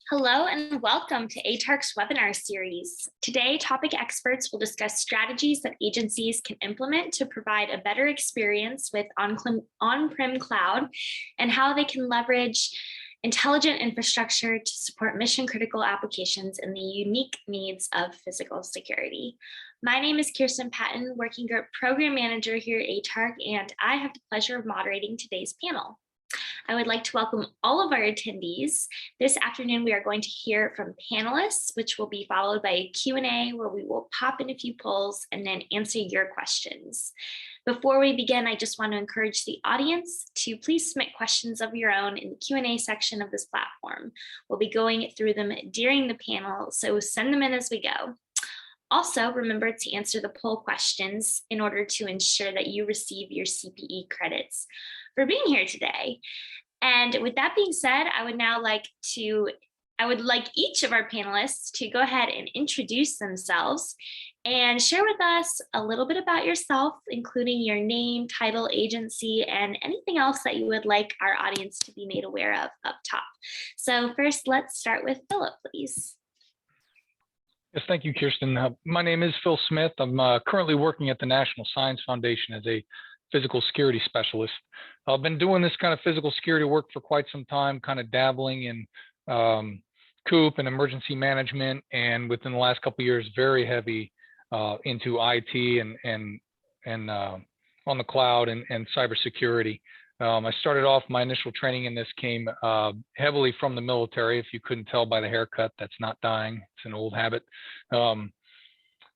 Hello and welcome to ATARC's webinar series. Today, topic experts will discuss strategies that agencies can implement to provide a better experience with on-prem cloud and how they can leverage intelligent infrastructure to support mission-critical applications and the unique needs of physical security. My name is Kirsten Patton, Working Group Program Manager here at ATARC, and I have the pleasure of moderating today's panel. I would like to welcome all of our attendees. This afternoon, we are going to hear from panelists, which will be followed by a Q&A where we will pop in a few polls and then answer your questions. Before we begin, I just want to encourage the audience to please submit questions of your own in the Q&A section of this platform. We'll be going through them during the panel, so send them in as we go. Also, remember to answer the poll questions in order to ensure that you receive your CPE credits for being here today. And with that being said, I would like each of our panelists to go ahead and introduce themselves and share with us a little bit about yourself, including your name, title, agency, and anything else that you would like our audience to be made aware of up top. So first, let's start with Philip, please. Yes, thank you, Kirsten. My name is Phil Smith. I'm currently working at the National Science Foundation as a physical security specialist. I've been doing this kind of physical security work for quite some time, kind of dabbling in COOP and emergency management, and within the last couple of years, very heavy into IT and on the cloud and cybersecurity. I started off my initial training in this came heavily from the military. If you couldn't tell by the haircut, that's not dying. It's an old habit.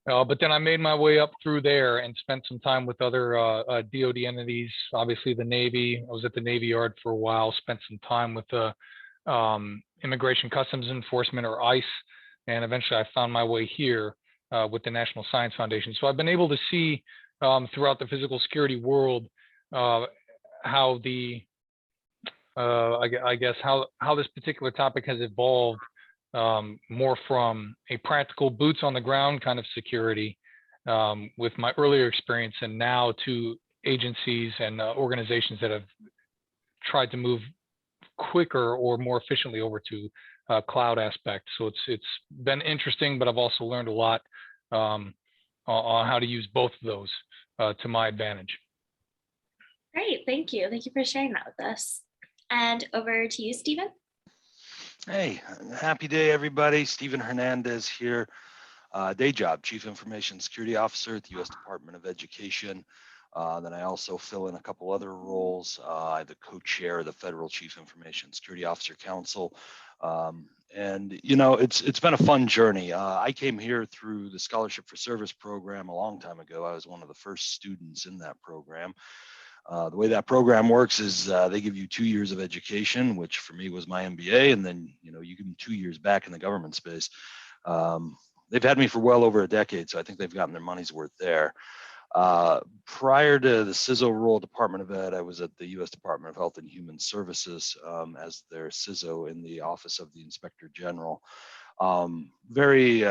But then I made my way up through there and spent some time with other DoD entities, obviously the Navy. I was at the Navy Yard for a while, spent some time with the Immigration Customs Enforcement, or ICE, and eventually I found my way here with the National Science Foundation. So I've been able to see throughout the physical security world how the I guess how this particular topic has evolved more from a practical boots on the ground kind of security with my earlier experience, and now to agencies and organizations that have tried to move quicker or more efficiently over to cloud aspect. So it's been interesting, but I've also learned a lot on how to use both of those to my advantage. Great, thank you. Thank you for sharing that with us. And over to you, Stephen. Hey, happy day, everybody. Stephen Hernandez here. Day job, Chief Information Security Officer at the U.S. Department of Education. Then I also fill in a couple other roles. I'm the co-chair of the Federal Chief Information Security Officer Council. And you know, it's been a fun journey. I came here through the Scholarship for Service program a long time ago. I was one of the first students in that program. The way that program works is they give you 2 years of education, which for me was my MBA, and then you give them 2 years back in the government space. They've had me for well over a decade, so I think they've gotten their money's worth there. Prior to the CISO role, Department of Ed, I was at the U.S. Department of Health and Human Services as their CISO in the Office of the Inspector General. Very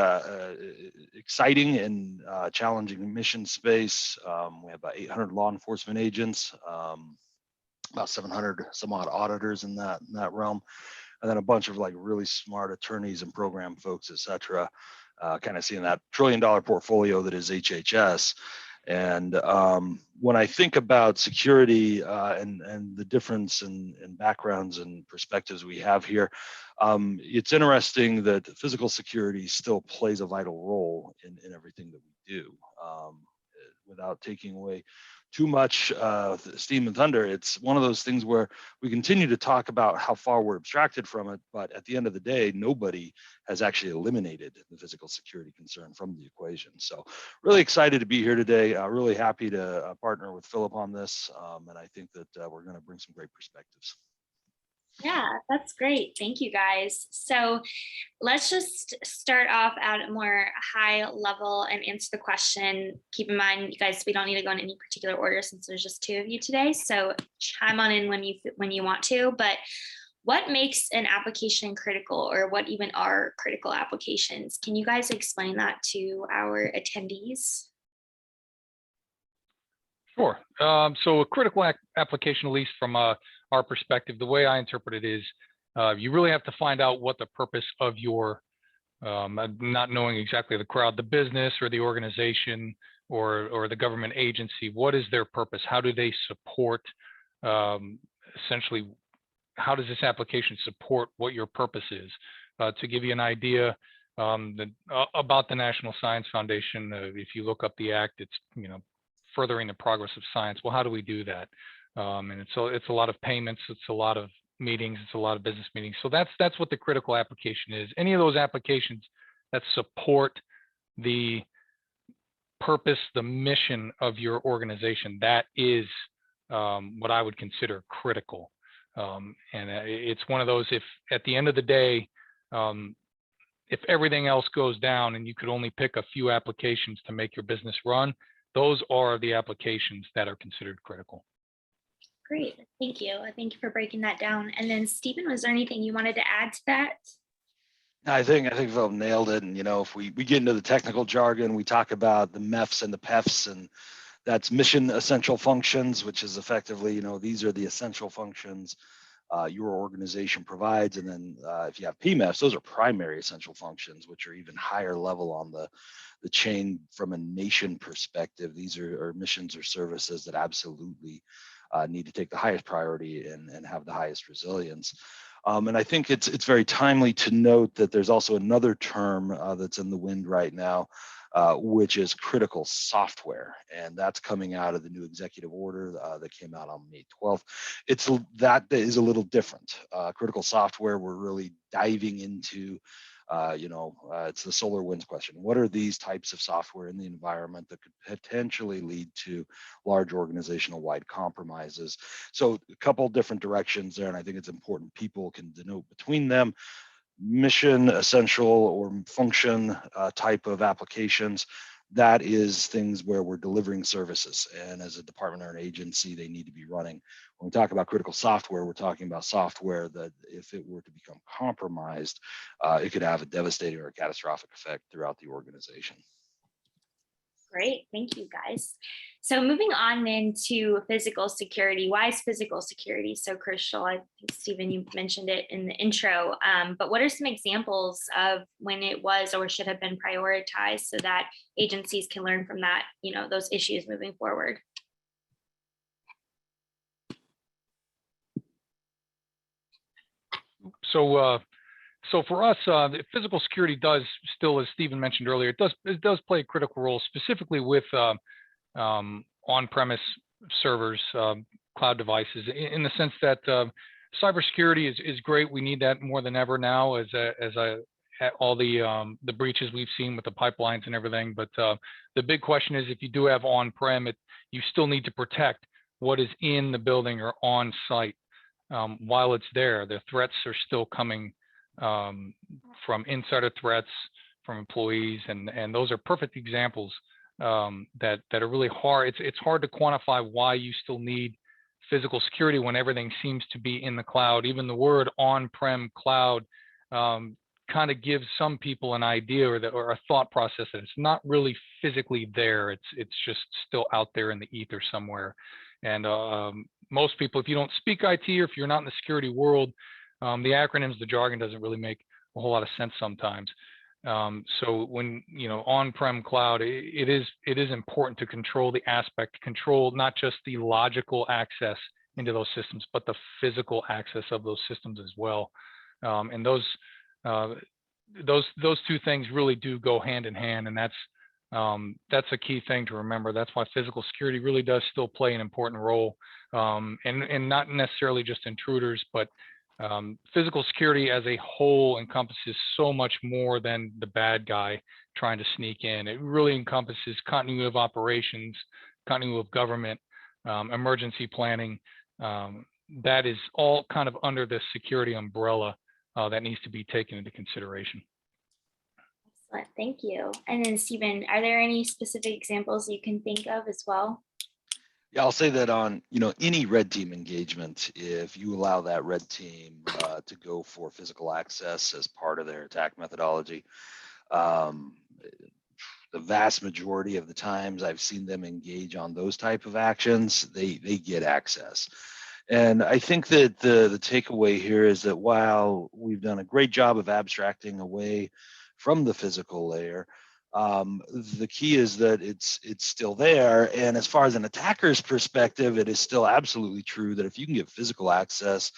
exciting and challenging mission space. We have about 800 law enforcement agents, about 700 some odd auditors in that realm, and then a bunch of like really smart attorneys and program folks, et cetera, kind of seeing that $1 trillion portfolio that is HHS. And when I think about security and the difference in backgrounds and perspectives we have here, it's interesting that physical security still plays a vital role in everything that we do. Without taking away too much steam and thunder, it's one of those things where we continue to talk about how far we're abstracted from it, but at the end of the day, nobody has actually eliminated the physical security concern from the equation. So really excited to be here today. Really happy to partner with Philip on this, and I think that we're going to bring some great perspectives. Yeah, that's great. Thank you, guys. So let's just start off at a more high level and answer the question. Keep in mind, you guys, we don't need to go in any particular order since there's just 2 of you today. So chime on in when you want to. But what makes an application critical, or what even are critical applications? Can you guys explain that to our attendees? Sure. So a critical application, at least from our perspective, the way I interpret it is You really have to find out what the purpose of your, not knowing exactly the crowd, the business or the organization or the government agency, what is their purpose? How do they support, essentially, how does this application support what your purpose is? To give you an idea about the National Science Foundation, if you look up the act, it's, furthering the progress of science. Well, how do we do that? And it's a lot of payments, it's a lot of meetings, it's a lot of business meetings. So that's what the critical application is. Any of those applications that support the purpose, the mission of your organization, that is what I would consider critical. And it's one of those, if at the end of the day, if everything else goes down and you could only pick a few applications to make your business run, those are the applications that are considered critical. Great, thank you. Thank you for breaking that down. And then Stephen, was there anything you wanted to add to that? I think Phil nailed it. And, if we get into the technical jargon, we talk about the MEFs and the PEFs, and that's mission essential functions, which is effectively, these are the essential functions your organization provides. And then if you have PMEFs, those are primary essential functions, which are even higher level on the chain from a nation perspective. These are missions or services that absolutely need to take the highest priority and have the highest resilience. And I think it's very timely to note that there's also another term that's in the wind right now, which is critical software, and that's coming out of the new executive order that came out on May 12th. That is a little different. Critical software, we're really diving into, it's the SolarWinds question. What are these types of software in the environment that could potentially lead to large organizational-wide compromises? So a couple different directions there, and I think it's important people can denote between them. Mission essential or function type of applications, that is things where we're delivering services, and as a department or an agency, they need to be running. When we talk about critical software, we're talking about software that if it were to become compromised, it could have a devastating or a catastrophic effect throughout the organization. Great, thank you guys. So moving on then to physical security. Why is physical security so crucial? I think, Stephen, you mentioned it in the intro, but what are some examples of when it was or should have been prioritized so that agencies can learn from that, those issues moving forward? So for us, physical security does still, as Stephen mentioned earlier, it does play a critical role, specifically with on-premise servers, cloud devices, in the sense that cybersecurity is great. We need that more than ever now, as all the breaches we've seen with the pipelines and everything. But the big question is, if you do have on-prem, you still need to protect what is in the building or on site while it's there. The threats are still coming from insider threats, from employees, and those are perfect examples that are really hard. It's hard to quantify why you still need physical security when everything seems to be in the cloud. Even the word on-prem cloud kind of gives some people an idea or a thought process that it's not really physically there. It's just still out there in the ether somewhere. And most people, if you don't speak IT or if you're not in the security world, the acronyms, the jargon doesn't really make a whole lot of sense sometimes. So when, on-prem cloud, it is important to control control not just the logical access into those systems, but the physical access of those systems as well. And those two things really do go hand in hand, and that's a key thing to remember. That's why physical security really does still play an important role, and not necessarily just intruders, but physical security as a whole encompasses so much more than the bad guy trying to sneak in. It really encompasses continuity of operations, continuity of government, emergency planning. That is all kind of under the security umbrella that needs to be taken into consideration. Excellent, thank you. And then Stephen, are there any specific examples you can think of as well? Yeah, I'll say that on any red team engagement, if you allow that red team to go for physical access as part of their attack methodology, the vast majority of the times I've seen them engage on those type of actions, they get access. And I think that the takeaway here is that while we've done a great job of abstracting away from the physical layer, the key is that it's still there. And as far as an attacker's perspective, it is still absolutely true that if you can get physical access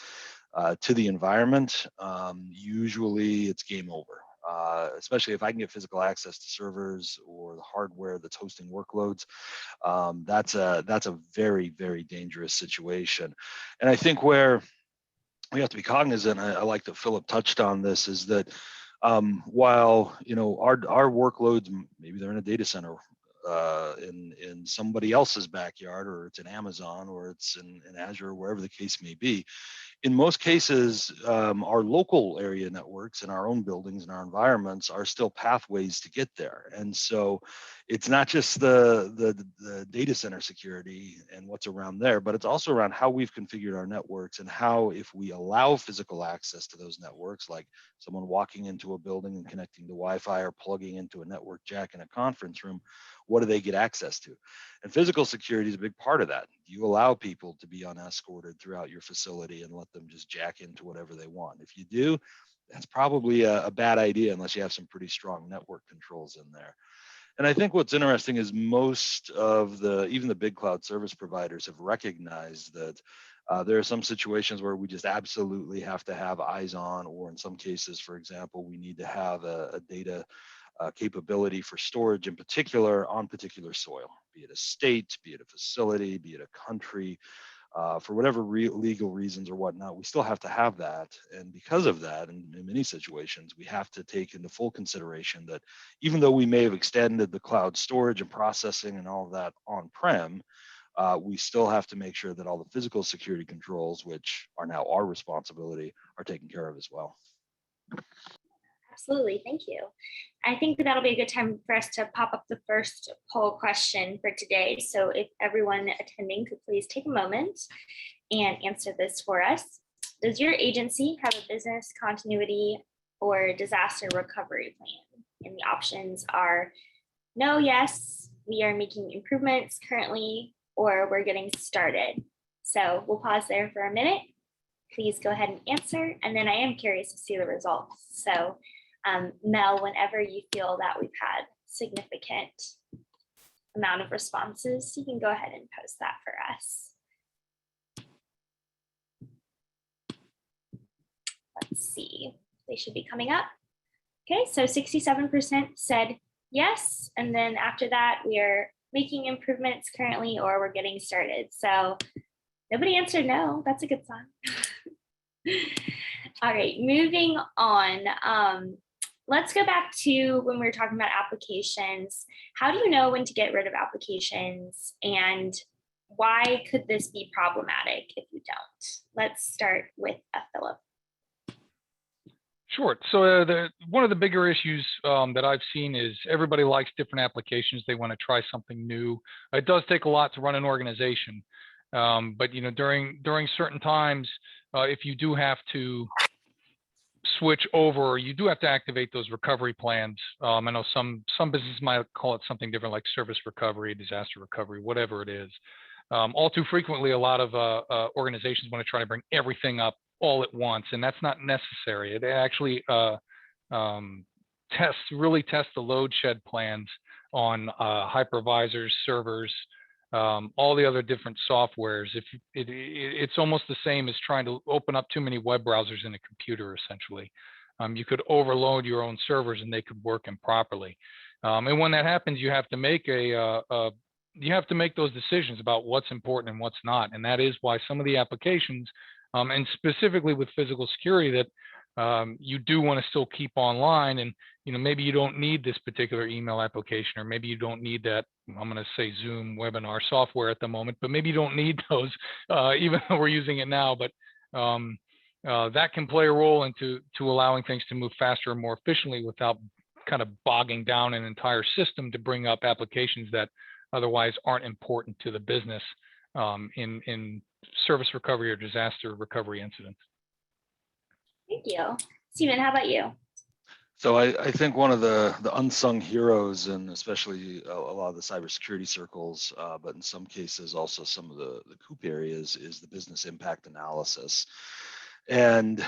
to the environment, usually it's game over. Especially if I can get physical access to servers or the hardware that's hosting workloads, that's a very, very dangerous situation. And I think where we have to be cognizant, I like that Philip touched on this, is that while our workloads, maybe they're in a data center in somebody else's backyard, or it's in Amazon, or it's in Azure, wherever the case may be, in most cases, our local area networks in our own buildings and our environments are still pathways to get there. And so it's not just the data center security and what's around there, but it's also around how we've configured our networks, and how, if we allow physical access to those networks, like someone walking into a building and connecting to Wi-Fi or plugging into a network jack in a conference room, what do they get access to? And physical security is a big part of that. You allow people to be unescorted throughout your facility and let them just jack into whatever they want. If you do, that's probably a bad idea unless you have some pretty strong network controls in there. And I think what's interesting is most of even the big cloud service providers have recognized that there are some situations where we just absolutely have to have eyes on, or in some cases, for example, we need to have a data capability for storage, in particular on particular soil, be it a state, be it a facility, be it a country, for whatever legal reasons or whatnot. We still have to have that. And because of that, in many situations, we have to take into full consideration that even though we may have extended the cloud storage and processing and all of that on-prem, we still have to make sure that all the physical security controls, which are now our responsibility, are taken care of as well. Absolutely, thank you. I think that'll be a good time for us to pop up the first poll question for today. So if everyone attending could please take a moment and answer this for us. Does your agency have a business continuity or disaster recovery plan? And the options are no, yes, we are making improvements currently, or we're getting started. So we'll pause there for a minute. Please go ahead and answer. And then I am curious to see the results. So Mel, whenever you feel that we've had significant amount of responses, you can go ahead and post that for us. Let's see, they should be coming up. Okay, so 67% said yes. And then after that, we are making improvements currently, or we're getting started. So nobody answered no, that's a good sign. All right, moving on. Let's go back to when we were talking about applications. How do you know when to get rid of applications, and why could this be problematic if you don't? Let's start with Philip. Sure. So one of the bigger issues that I've seen is everybody likes different applications. They want to try something new. It does take a lot to run an organization, but during certain times, if you do have to switch over, you do have to activate those recovery plans. I know some businesses might call it something different, like service recovery, disaster recovery, whatever it is. All too frequently, a lot of organizations want to try to bring everything up all at once, and that's not necessary. It actually really test the load shed plans on hypervisors, servers, all the other different softwares. It's almost the same as trying to open up too many web browsers in a computer, essentially. You could overload your own servers and they could work improperly. And when that happens, you have to make those decisions about what's important and what's not. And that is why some of the applications, and specifically with physical security, that you do want to still keep online. And maybe you don't need this particular email application, or maybe you don't need that, I'm going to say, Zoom webinar software at the moment, but maybe you don't need those, even though we're using it now. But that can play a role into allowing things to move faster and more efficiently without kind of bogging down an entire system to bring up applications that otherwise aren't important to the business in service recovery or disaster recovery incidents. Thank you. Stephen, how about you? So I think one of the unsung heroes, and especially a lot of the cybersecurity circles, but in some cases also some of the COOP areas, is the business impact analysis. And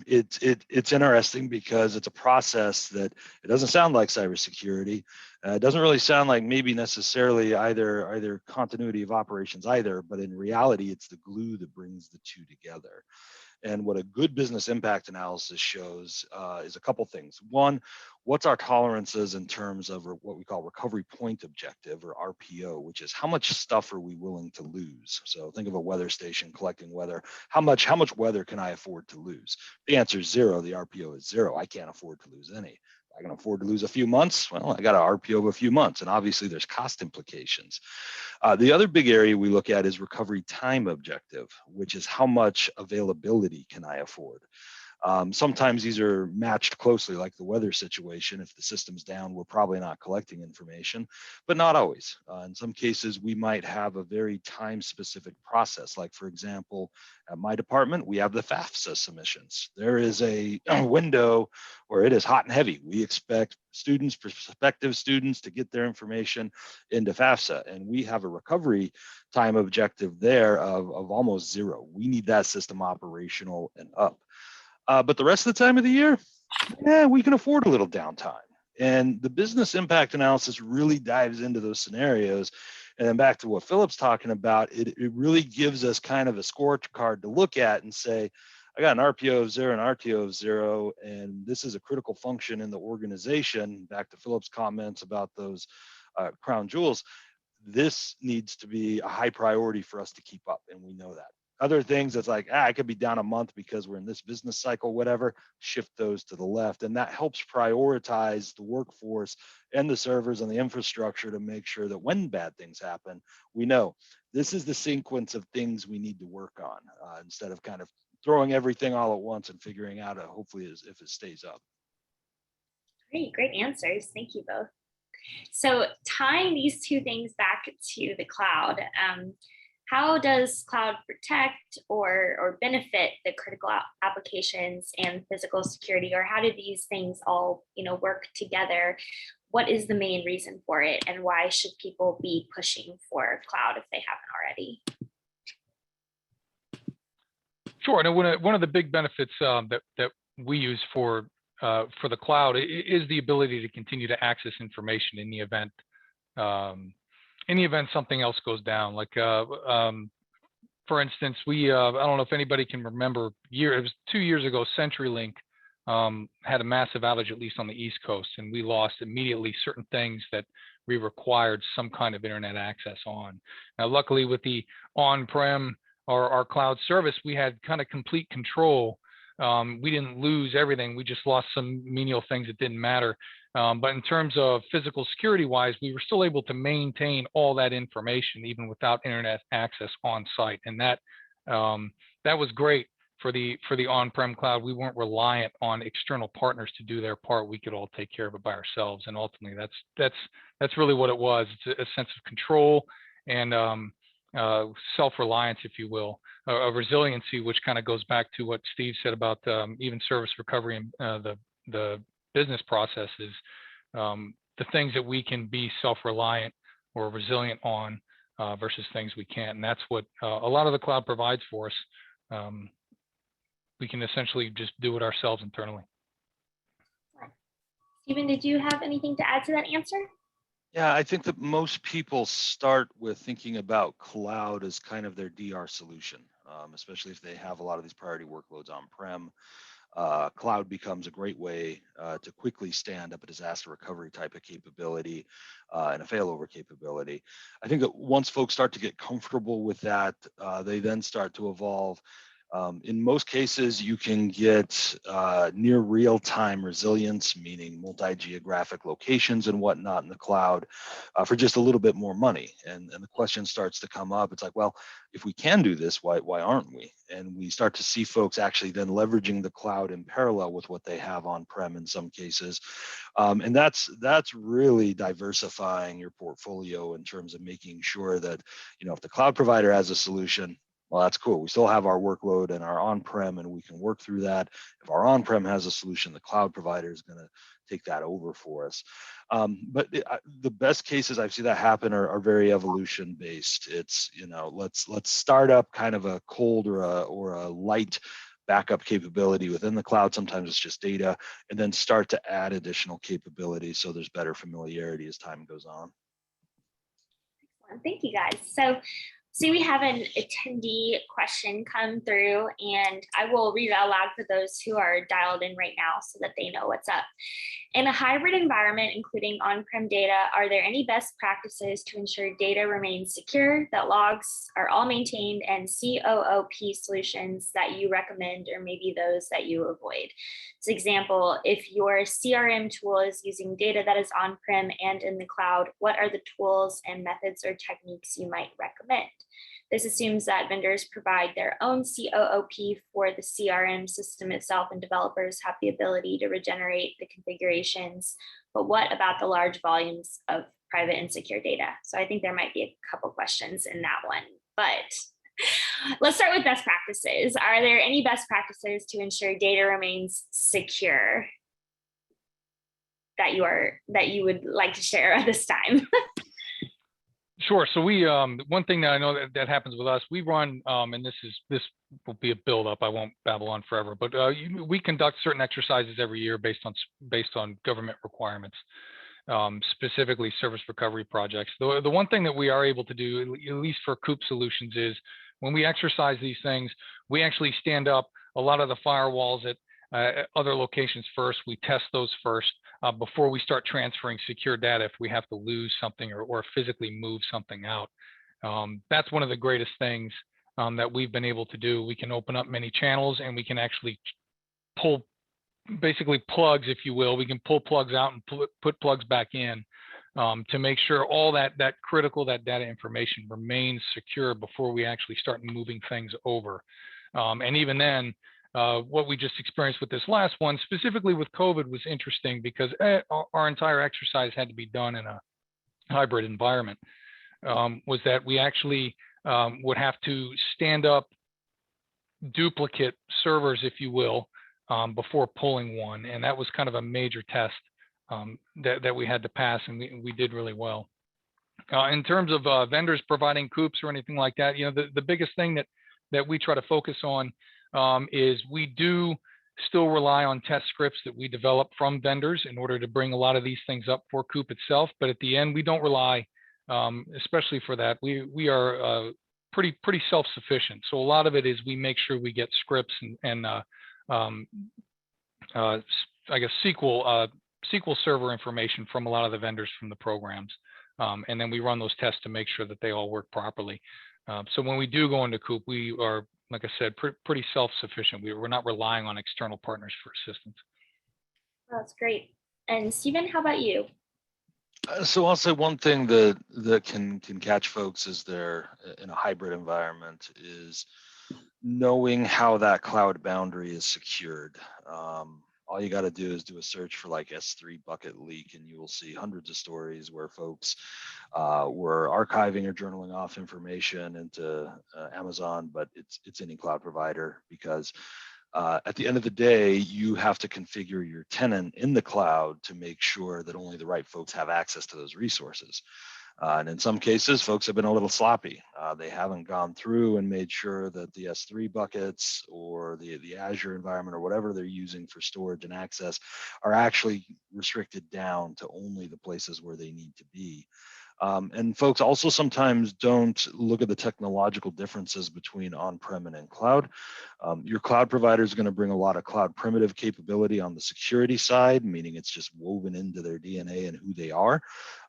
it's interesting because it's a process that it doesn't sound like cybersecurity. It doesn't really sound like maybe necessarily either continuity of operations either, but in reality, it's the glue that brings the two together. And what a good business impact analysis shows is a couple things. One, what's our tolerances in terms of what we call recovery point objective, or RPO, which is how much stuff are we willing to lose? So think of a weather station collecting weather. How much weather can I afford to lose? The answer is zero. The RPO is zero. I can't afford to lose any. I can afford to lose a few months. Well, I got an RPO of a few months, and obviously there's cost implications. The other big area we look at is recovery time objective, which is how much availability can I afford? Sometimes these are matched closely, like the weather situation. If the system's down, we're probably not collecting information, but not always. In some cases, we might have a very time-specific process. Like, for example, at my department, we have the FAFSA submissions. There is a window where it is hot and heavy. We expect students, prospective students, to get their information into FAFSA, and we have a recovery time objective there of almost zero. We need that system operational and up. But the rest of the time of the year, we can afford a little downtime. And the business impact analysis really dives into those scenarios. And then back to what Philip's talking about, it really gives us kind of a scorecard to look at and say, I got an RPO of zero and RTO of zero, and this is a critical function in the organization. Back to Philip's comments about those crown jewels. This needs to be a high priority for us to keep up, and we know that. Other things that's like, I could be down a month because we're in this business cycle, whatever, shift those to the left. And that helps prioritize the workforce and the servers and the infrastructure to make sure that when bad things happen, we know this is the sequence of things we need to work on, instead of kind of throwing everything all at once and figuring out, hopefully, if it stays up. Great answers. Thank you both. So tying these two things back to the cloud, how does cloud protect or benefit the critical applications and physical security, or how do these things all work together? What is the main reason for it, and why should people be pushing for cloud if they haven't already? Sure. And one of the big benefits that we use for the cloud is the ability to continue to access information in the event something else goes down. Like, for instance, we I don't know if anybody can remember, it was 2 years ago, CenturyLink had a massive outage, at least on the East Coast, and we lost immediately certain things that we required some kind of internet access on. Now, luckily, with the on-prem or our cloud service, we had kind of complete control. We didn't lose everything. We just lost some menial things that didn't matter. But in terms of physical security wise, we were still able to maintain all that information even without internet access on site. And that was great for the on-prem cloud. We weren't reliant on external partners to do their part. We could all take care of it by ourselves. And ultimately, that's really what it was. It's a sense of control and self-reliance, if you will, a resiliency, which kind of goes back to what Steve said about even service recovery and the business processes, the things that we can be self-reliant or resilient on versus things we can't. And that's what a lot of the cloud provides for us. We can essentially just do it ourselves internally. Stephen, did you have anything to add to that answer? Yeah, I think that most people start with thinking about cloud as kind of their DR solution, especially if they have a lot of these priority workloads on-prem. Cloud becomes a great way to quickly stand up a disaster recovery type of capability and a failover capability. I think that once folks start to get comfortable with that, they then start to evolve. In most cases, you can get near real-time resilience, meaning multi-geographic locations and whatnot in the cloud for just a little bit more money. And the question starts to come up. It's like, well, if we can do this, why aren't we? And we start to see folks actually then leveraging the cloud in parallel with what they have on-prem in some cases. And that's really diversifying your portfolio in terms of making sure that, if the cloud provider has a solution, Well, that's cool. We still have our workload and our on-prem, and we can work through that. If our on-prem has a solution, the cloud provider is going to take that over for us. But the best cases I've seen that happen are very evolution based. It's, you know, let's start up kind of a cold or a light backup capability within the cloud. Sometimes it's just data, and then start to add additional capabilities so there's better familiarity as time goes on. Thank you, guys. So see, we have an attendee question come through, and I will read it out loud for those who are dialed in right now so that they know what's up. In a hybrid environment, including on-prem data, are there any best practices to ensure data remains secure, that logs are all maintained, and COOP solutions that you recommend, or maybe those that you avoid? For example, if your CRM tool is using data that is on-prem and in the cloud, what are the tools and methods or techniques you might recommend? This assumes that vendors provide their own COOP for the CRM system itself, and developers have the ability to regenerate the configurations. But what about the large volumes of private and secure data? So I think there might be a couple questions in that one, but let's start with best practices. Are there any best practices to ensure data remains secure that you would like to share at this time? Sure. So we, one thing that I know that happens with us, we run, and this will be a build up. I won't babble on forever, but we conduct certain exercises every year based on government requirements, specifically service recovery projects. The one thing that we are able to do, at least for COOP solutions, is when we exercise these things, we actually stand up a lot of the firewalls at other locations first. We test those first before we start transferring secure data if we have to lose something or physically move something out. That's one of the greatest things that we've been able to do. We can open up many channels, and we can actually pull basically plugs, if you will. We can pull plugs out and put plugs back in to make sure all that critical, that data information remains secure before we actually start moving things over. And even then, what we just experienced with this last one, specifically with COVID, was interesting because our entire exercise had to be done in a hybrid environment. Was that we actually would have to stand up duplicate servers, if you will, before pulling one, and that was kind of a major test that we had to pass, and we did really well. In terms of vendors providing COOPs or anything like that, you know, the biggest thing that we try to focus on is we do still rely on test scripts that we develop from vendors in order to bring a lot of these things up for COOP itself. But at the end, we don't rely, especially for that. We are pretty self-sufficient. So a lot of it is we make sure we get scripts and I guess SQL Server information from a lot of the vendors from the programs, and then we run those tests to make sure that they all work properly. So when we do go into COOP, we are, like I said, pretty self-sufficient. We're not relying on external partners for assistance. That's great. And Stephen, how about you? So I'll say one thing that can catch folks as they're in a hybrid environment is knowing how that cloud boundary is secured. All you got to do is do a search for like S3 bucket leak, and you will see hundreds of stories where folks were archiving or journaling off information into Amazon, but it's any cloud provider, because at the end of the day, you have to configure your tenant in the cloud to make sure that only the right folks have access to those resources. And in some cases, folks have been a little sloppy. They haven't gone through and made sure that the S3 buckets or the Azure environment or whatever they're using for storage and access are actually restricted down to only the places where they need to be. And folks also sometimes don't look at the technological differences between on-prem and in cloud. Your cloud provider is going to bring a lot of cloud primitive capability on the security side, meaning it's just woven into their DNA and who they are.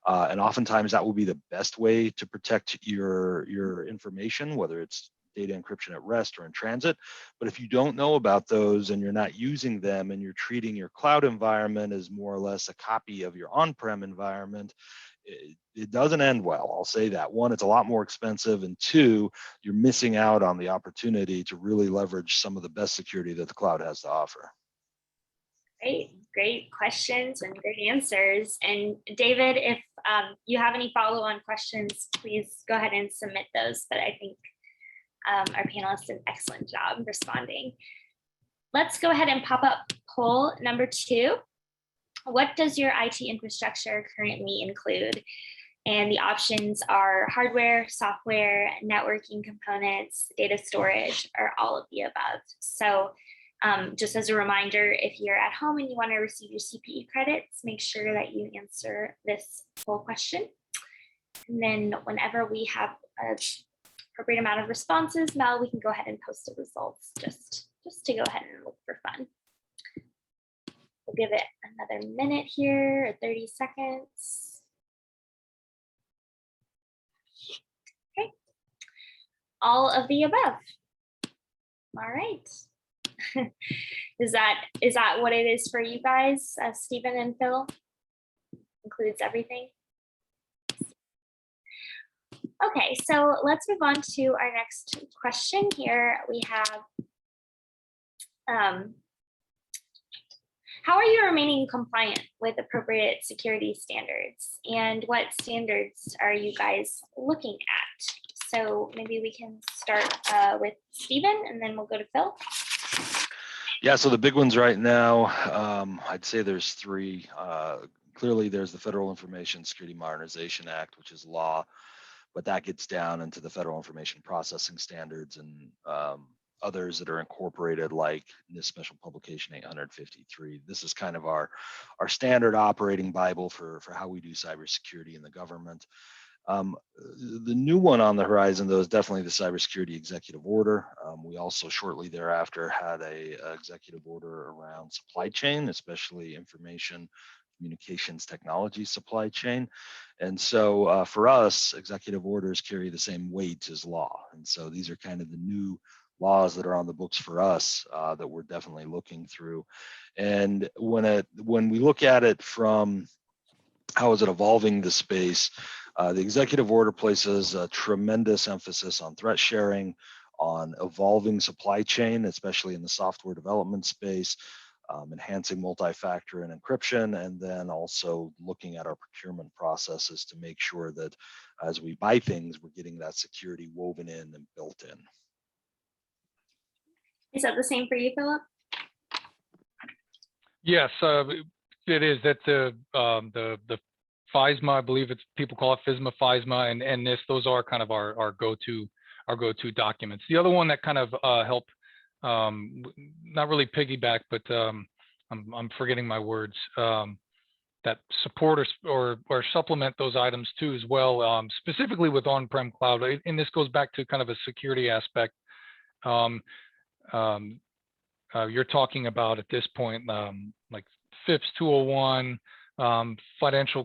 And oftentimes that will be the best way to protect your information, whether it's data encryption at rest or in transit. But if you don't know about those and you're not using them, and you're treating your cloud environment as more or less a copy of your on-prem environment, it doesn't end well. I'll say that. One, it's a lot more expensive, and two, you're missing out on the opportunity to really leverage some of the best security that the cloud has to offer. Great questions and great answers. And David, if you have any follow-on questions, please go ahead and submit those. But I think Our panelists did an excellent job responding. Let's go ahead and pop up poll number 2. What does your IT infrastructure currently include? And the options are hardware, software, networking components, data storage, or all of the above. So just as a reminder, if you're at home and you want to receive your CPE credits, make sure that you answer this poll question. And then whenever we have an appropriate amount of responses, Mel, we can go ahead and post the results just to go ahead and look for fun. We'll give it another minute here, or 30 seconds. Okay, all of the above. All right. Is that what it is for you guys, Stephen and Phil? Includes everything? Okay, so let's move on to our next question here. We have, how are you remaining compliant with appropriate security standards? And what standards are you guys looking at? So maybe we can start with Stephen, and then we'll go to Phil. Yeah, so the big ones right now, I'd say there's 3. Clearly, there's the Federal Information Security Modernization Act, which is law, but that gets down into the Federal Information Processing Standards and others that are incorporated, like NIST Special Publication 853. This is kind of our standard operating Bible for how we do cybersecurity in the government. The new one on the horizon, though, is definitely the Cybersecurity Executive Order. We also shortly thereafter had a executive order around supply chain, especially information communications technology supply chain. And so for us, executive orders carry the same weight as law. And so these are kind of the new laws that are on the books for us that we're definitely looking through. And when we look at it from how is it evolving the space, the executive order places a tremendous emphasis on threat sharing, on evolving supply chain, especially in the software development space, enhancing multi-factor and encryption, and then also looking at our procurement processes to make sure that as we buy things, we're getting that security woven in and built in. Is that the same for you, Philip? Yes, it is. That the FISMA, I believe it's people call it FISMA, and this, those are kind of our go-to documents. The other one that kind of help, not really piggyback, but I'm forgetting my words, that support or supplement those items too as well, specifically with on-prem cloud. And this goes back to kind of a security aspect. You're talking about at this point, like FIPS 201, financial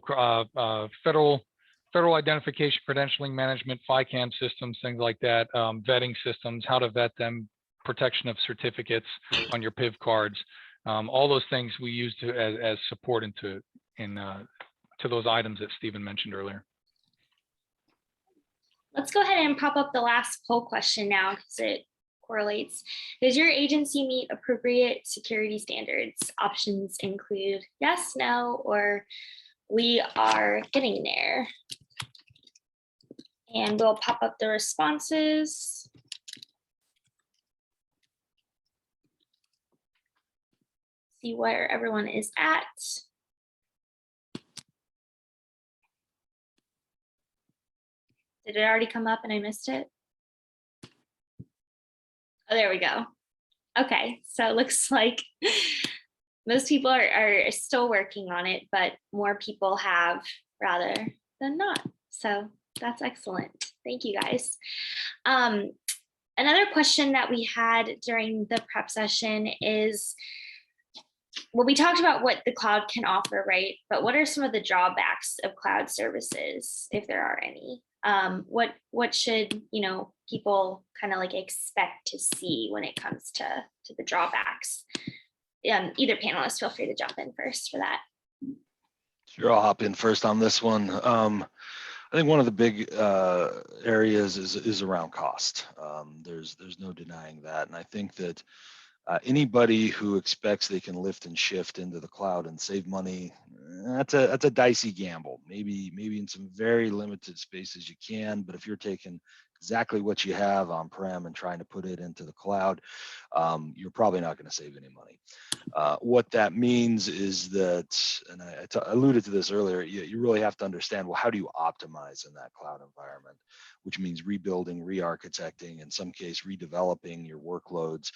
federal identification, credentialing management, FICAM systems, things like that, vetting systems, how to vet them, protection of certificates on your PIV cards, all those things we use as support to those items that Stephen mentioned earlier. Let's go ahead and pop up the last poll question now because it correlates. Does your agency meet appropriate security standards? Options include yes, no, or we are getting there. And we'll pop up the responses. See where everyone is at. Did it already come up and I missed it? Oh, there we go. Okay, so it looks like most people are still working on it, but more people have rather than not. So that's excellent. Thank you, guys. Another question that we had during the prep session is, well, we talked about what the cloud can offer, right? But what are some of the drawbacks of cloud services, if there are any? What should people kind of like expect to see when it comes to the drawbacks? Either panelist, feel free to jump in first for that. Sure, I'll hop in first on this one. I think one of the big areas is around cost. There's no denying that, and I think that anybody who expects they can lift and shift into the cloud and save money, that's a dicey gamble. Maybe in some very limited spaces you can, but if you're taking exactly what you have on-prem and trying to put it into the cloud, you're probably not going to save any money. What that means is that, and I alluded to this earlier, you really have to understand, well, how do you optimize in that cloud environment, which means rebuilding, re-architecting, in some case, redeveloping your workloads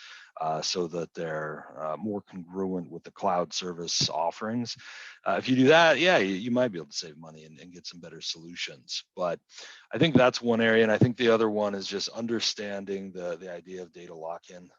so that they're more congruent with the cloud service offerings. If you do that, yeah, you might be able to save money and get some better solutions. But I think that's one area. And I think the other one is just understanding the idea of data lock-in.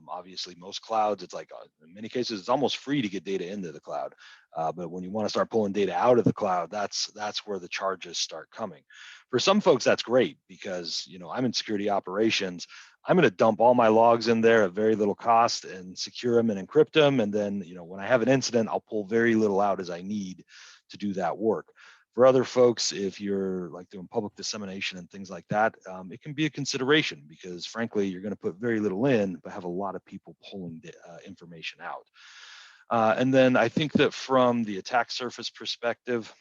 Obviously, most clouds, it's like in many cases, it's almost free to get data into the cloud. But when you want to start pulling data out of the cloud, that's where the charges start coming. For some folks, that's great because, I'm in security operations. I'm going to dump all my logs in there at very little cost and secure them and encrypt them. And then, when I have an incident, I'll pull very little out as I need to do that work. For other folks, if you're like doing public dissemination and things like that, it can be a consideration because frankly, you're going to put very little in, but have a lot of people pulling the, information out. And then I think that from the attack surface perspective,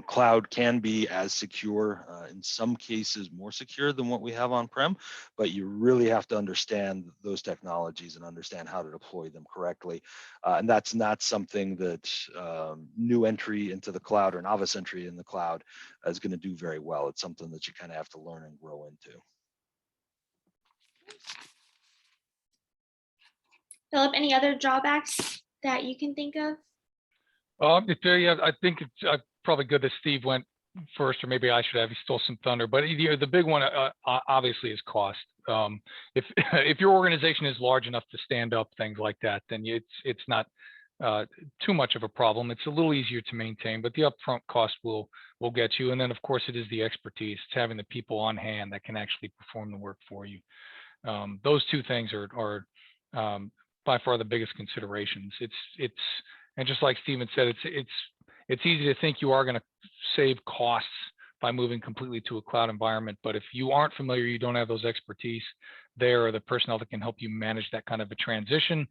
cloud can be as secure, in some cases more secure than what we have on-prem, but you really have to understand those technologies and understand how to deploy them correctly. And that's not something that new entry into the cloud or novice entry in the cloud is going to do very well. It's something that you kind of have to learn and grow into. Philip, any other drawbacks that you can think of? Yeah, I think it's probably good that Steve went first, or maybe I should have. He stole some thunder. But the big one, obviously, is cost. If if your organization is large enough to stand up things like that, then it's not too much of a problem. It's a little easier to maintain, but the upfront cost will get you. And then, of course, it is the expertise. It's having the people on hand that can actually perform the work for you. Those two things are by far the biggest considerations. And just like Steven said, it's easy to think you are going to save costs by moving completely to a cloud environment. But if you aren't familiar, you don't have those expertise there or the personnel that can help you manage that kind of a transition,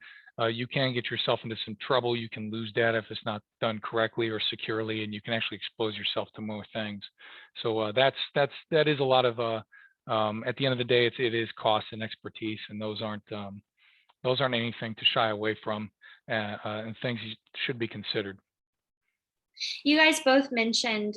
you can get yourself into some trouble. You can lose data if it's not done correctly or securely, and you can actually expose yourself to more things. So that is a lot of at the end of the day, it is cost and expertise, and those aren't anything to shy away from, and things you should be considered. You guys both mentioned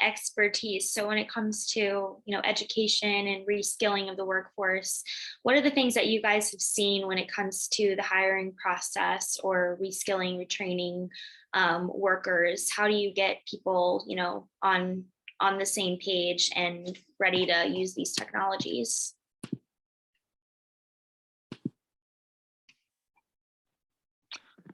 expertise. So when it comes to education and reskilling of the workforce, what are the things that you guys have seen when it comes to the hiring process or reskilling, retraining workers? How do you get people on the same page and ready to use these technologies?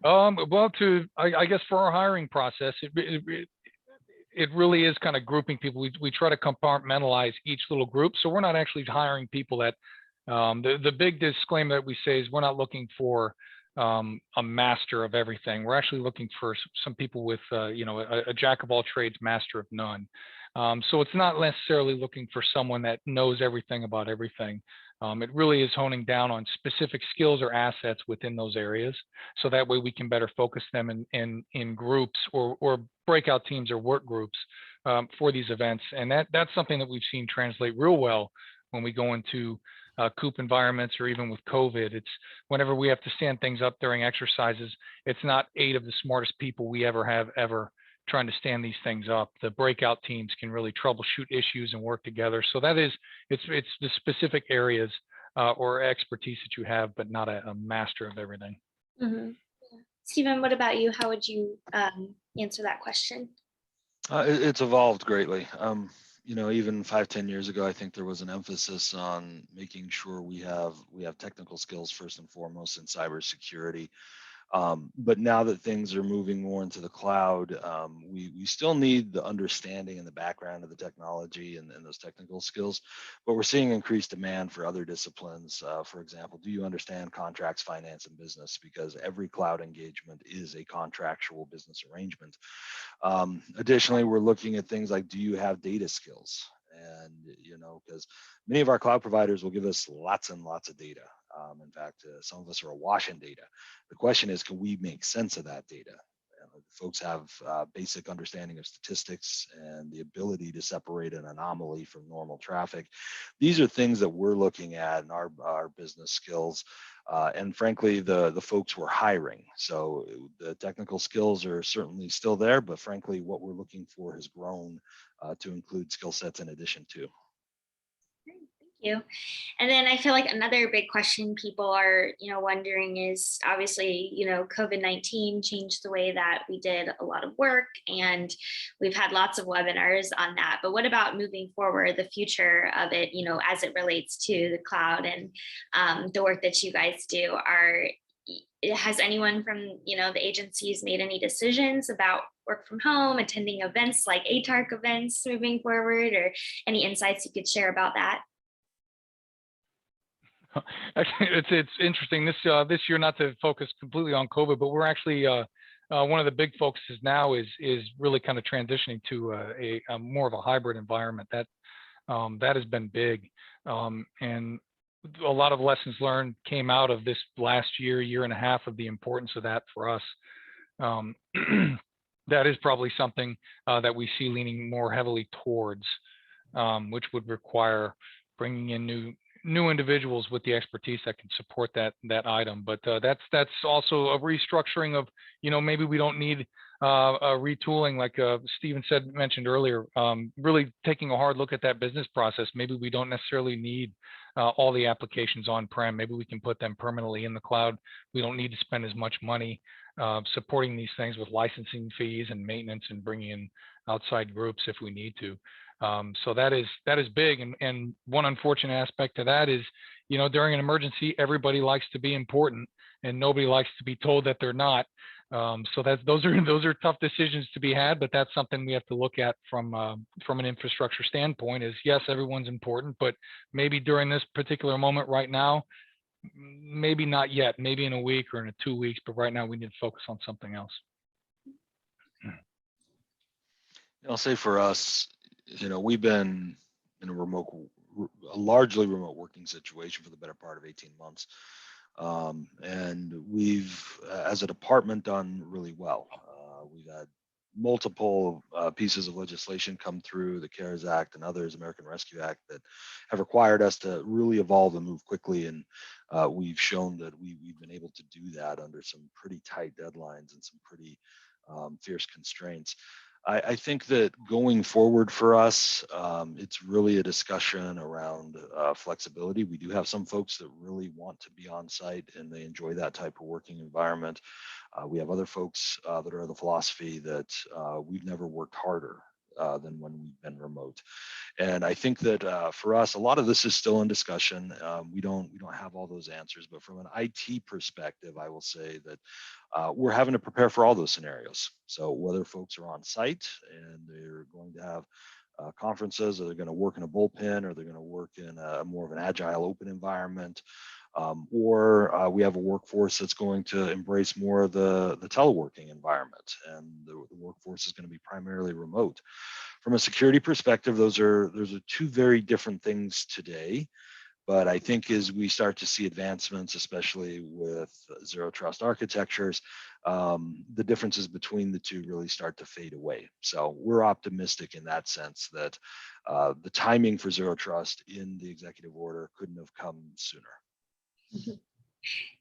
Well, I guess for our hiring process, it really is kind of grouping people. We try to compartmentalize each little group, so we're not actually hiring people that. The big disclaimer that we say is we're not looking for a master of everything. We're actually looking for some people with a jack of all trades, master of none. So it's not necessarily looking for someone that knows everything about everything. It really is honing down on specific skills or assets within those areas, so that way we can better focus them in groups or breakout teams or work groups for these events. And that's something that we've seen translate real well when we go into COOP environments, or even with COVID. It's whenever we have to stand things up during exercises, it's not 8 of the smartest people we ever have trying to stand these things up. The breakout teams can really troubleshoot issues and work together. So it's the specific areas or expertise that you have, but not a master of everything. Mm-hmm. Stephen, what about you? How would you answer that question? It's evolved greatly. Even 5-10 years ago, I think there was an emphasis on making sure we have technical skills first and foremost in cybersecurity. But now that things are moving more into the cloud, we still need the understanding and the background of the technology and those technical skills, but we're seeing increased demand for other disciplines. For example, do you understand contracts, finance, and business? Because every cloud engagement is a contractual business arrangement. Additionally, we're looking at things like, do you have data skills? And, because many of our cloud providers will give us lots and lots of data. In fact, some of us are awash in data. The question is, can we make sense of that data? folks have basic understanding of statistics and the ability to separate an anomaly from normal traffic. These are things that we're looking at in our business skills. And frankly, the folks we're hiring. So the technical skills are certainly still there, but frankly, what we're looking for has grown to include skill sets in addition to. Great, thank you. And then I feel like another big question people are, wondering is obviously, COVID-19 changed the way that we did a lot of work, and we've had lots of webinars on that. But what about moving forward, the future of it, as it relates to the cloud and the work that you guys do? Has anyone from, the agencies made any decisions about work from home, attending events like ATARC events moving forward, or any insights you could share about that? It's interesting this year, not to focus completely on COVID, but we're actually one of the big focuses now is really kind of transitioning to a more of a hybrid environment. That has been big, and a lot of lessons learned came out of this last year and a half of the importance of that for us. That is probably something that we see leaning more heavily towards, which would require bringing in new individuals with the expertise that can support that item. But that's also a restructuring of, maybe we don't need a retooling like Stephen mentioned earlier, really taking a hard look at that business process. Maybe we don't necessarily need all the applications on-prem. Maybe we can put them permanently in the cloud. We don't need to spend as much money supporting these things with licensing fees and maintenance and bringing in outside groups if we need to. So that is big. And one unfortunate aspect to that is, during an emergency, everybody likes to be important and nobody likes to be told that they're not. So those are tough decisions to be had, but that's something we have to look at from an infrastructure standpoint. Is yes, everyone's important, but maybe during this particular moment right now, maybe not yet, maybe in a week or in 2 weeks, but right now we need to focus on something else. I'll say for us, we've been in a largely remote working situation for the better part of 18 months. And we've, as a department, done really well. We've had multiple pieces of legislation come through, the CARES Act and others, American Rescue Act, that have required us to really evolve and move quickly. And we've shown that we've been able to do that under some pretty tight deadlines and some pretty fierce constraints. I think that going forward for us, it's really a discussion around flexibility. We do have some folks that really want to be on site and they enjoy that type of working environment. We have other folks that are of the philosophy that we've never worked harder than when we've been remote. And I think that for us, a lot of this is still in discussion. We don't have all those answers, but from an IT perspective, I will say that we're having to prepare for all those scenarios. So whether folks are on site and they're going to have conferences, or they're going to work in a bullpen, or they're going to work in a more of an agile open environment, or we have a workforce that's going to embrace more of the teleworking environment, and the workforce is going to be primarily remote. From a security perspective, those are two very different things today. But I think as we start to see advancements, especially with zero trust architectures, the differences between the two really start to fade away. So we're optimistic in that sense that the timing for zero trust in the executive order couldn't have come sooner.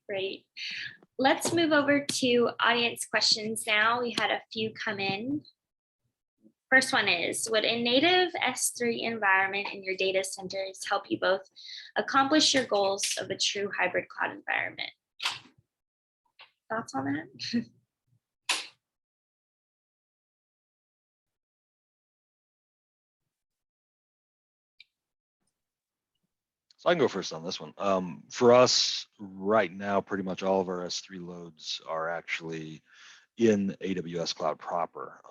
Great. Let's move over to audience questions now. We had a few come in. First one is, would a native S3 environment in your data centers help you both accomplish your goals of a true hybrid cloud environment? Thoughts on that? So I can go first on this one. For us right now, pretty much all of our S3 loads are actually in AWS Cloud proper.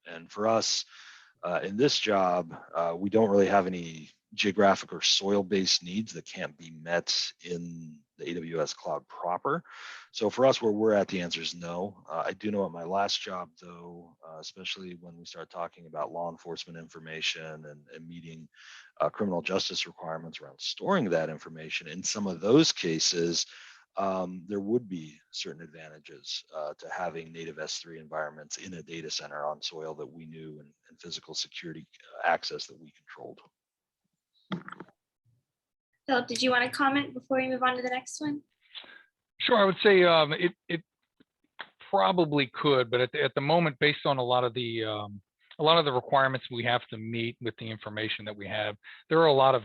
And for us in this job, we don't really have any geographic or soil-based needs that can't be met in the AWS Cloud proper. So for us, where we're at, the answer is no. I do know at my last job, though, especially when we start talking about law enforcement information and meeting criminal justice requirements around storing that information, in some of those cases, there would be certain advantages to having native S3 environments in a data center on soil that we knew and physical security access that we controlled. Phil, did you want to comment before we move on to the next one? Sure, I would say it probably could, but at the moment, based on a lot of the requirements we have to meet with the information that we have, there are a lot of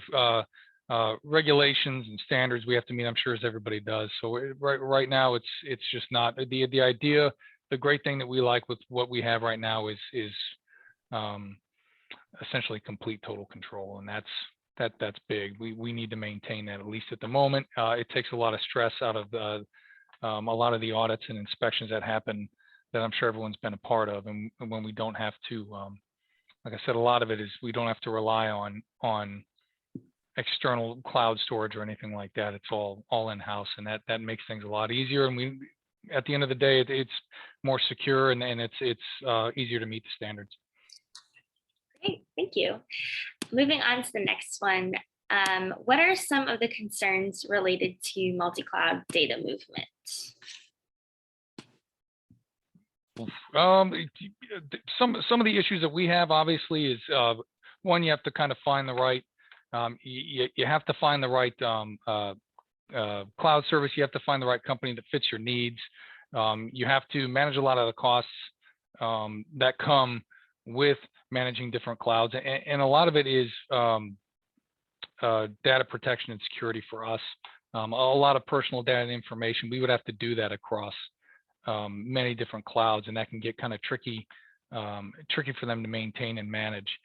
regulations and standards we have to meet. I'm sure as everybody does. So right now, it's just not the idea. The great thing that we like with what we have right now is essentially complete total control, and that's big. We need to maintain that, at least at the moment. It takes a lot of stress out of a lot of the audits and inspections that happen that I'm sure everyone's been a part of. And when we don't have to, like I said, a lot of it is we don't have to rely on external cloud storage or anything like that. It's all in-house, and that makes things a lot easier. And at the end of the day, it's more secure, and it's easier to meet the standards. Great, thank you. Moving on to the next one. What are some of the concerns related to multi-cloud data movement? Some of the issues that we have obviously is one, you have to kind of find the right you have to find the right cloud service. You have to find the right company that fits your needs. You have to manage a lot of the costs that come with managing different clouds, and a lot of it is data protection and security for us. A lot of personal data and information, we would have to do that across many different clouds, and that can get kind of tricky for them to maintain and manage,